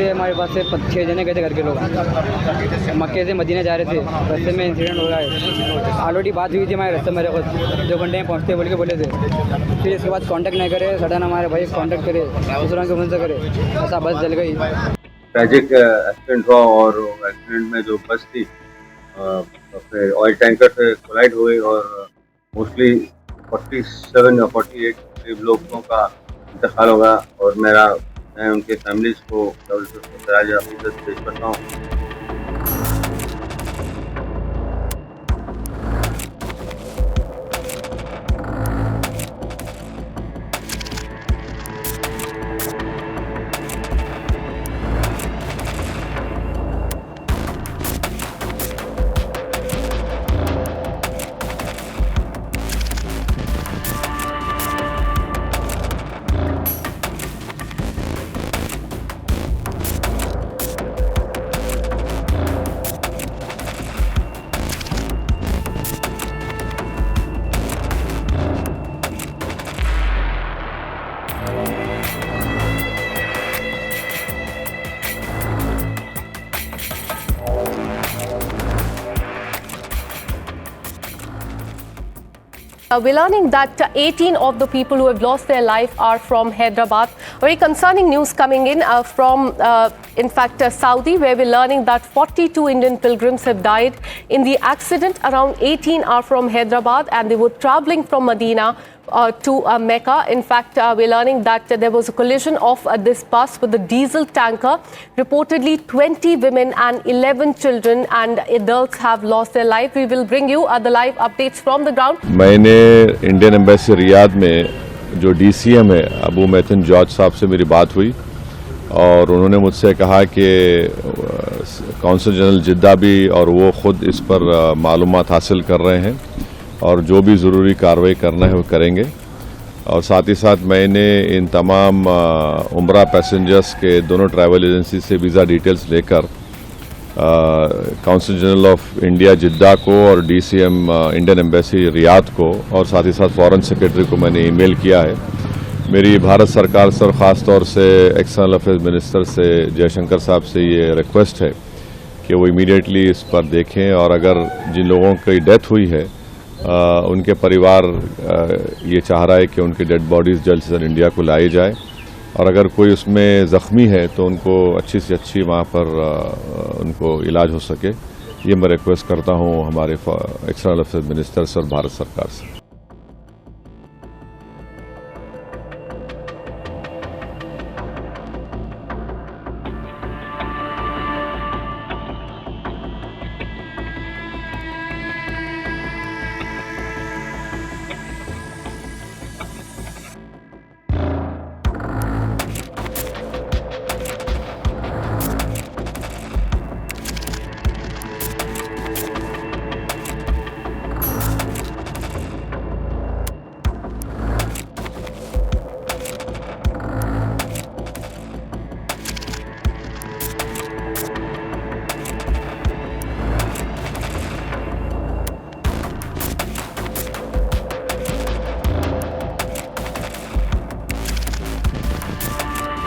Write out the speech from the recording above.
से हमारे पास से 6 जने गए थे घर के लोग, मक्के से मदीना जा रहे थे। रास्ते में इंसिडेंट हो रहा है। ऑलरेडी बात हुई थी हमारे रास्ते मेरे को 2 घंटे में पहुँचते बोल के बोले थे। फिर इसके बाद कांटेक्ट नहीं करे, सडन हमारे भाई कांटेक्ट करे, दूसरों के फोन से करे, ऐसा बस जल गई। ट्रैजिक एक्सीडेंट हुआ और एक्सीडेंट में जो बस थी फिर ऑयल टैंकर से कोलाइड हुई और मोस्टली 47 या 48 करीब लोगों का इंतकाल होगा। और मैं उनके फैमिलीज को पेश करता हूँ। We're learning that 18 of the people who have lost their life are from Hyderabad. Very concerning news coming in from, in fact, Saudi, where we're learning that 42 Indian pilgrims have died in the accident. Around 18 are from Hyderabad and they were traveling from Medina to Mecca. In fact, we're learning that there was a collision of this bus with a diesel tanker. Reportedly, 20 women and 11 children and adults have lost their life. We will bring you the live updates from the ground. मैंने Indian embassy Riyadh में जो DCM है Abu Maithon George साहब से मेरी बात हुई और उन्होंने मुझसे कहा कि कौंसल जनरल जिद्दा भी और वो ख़ुद इस पर मालूमात हासिल कर रहे हैं और जो भी ज़रूरी कार्रवाई करना है वो करेंगे। और साथ ही साथ मैंने इन तमाम उम्रा पैसेंजर्स के दोनों ट्रैवल एजेंसी से वीज़ा डिटेल्स लेकर कौंसल जनरल ऑफ इंडिया जिद्दा को और DCM इंडियन एम्बेसी रियाद को और साथ ही साथ फॉरेन सेक्रेटरी को मैंने ईमेल किया है। मेरी भारत सरकार से और ख़ास तौर से एक्सटर्नल अफेयर्स मिनिस्टर से जयशंकर साहब से ये रिक्वेस्ट है कि वो इमीडिएटली इस पर देखें और अगर जिन लोगों की डेथ हुई है उनके परिवार ये चाह रहा है कि उनकी डेड बॉडीज़ जल्द से जल्द इंडिया को लाई जाए और अगर कोई उसमें ज़ख्मी है तो उनको अच्छी से अच्छी वहाँ पर उनको इलाज हो सके। ये मैं रिक्वेस्ट करता हूँ हमारे एक्सटर्नल अफेयर्स मिनिस्टर से और भारत सरकार से।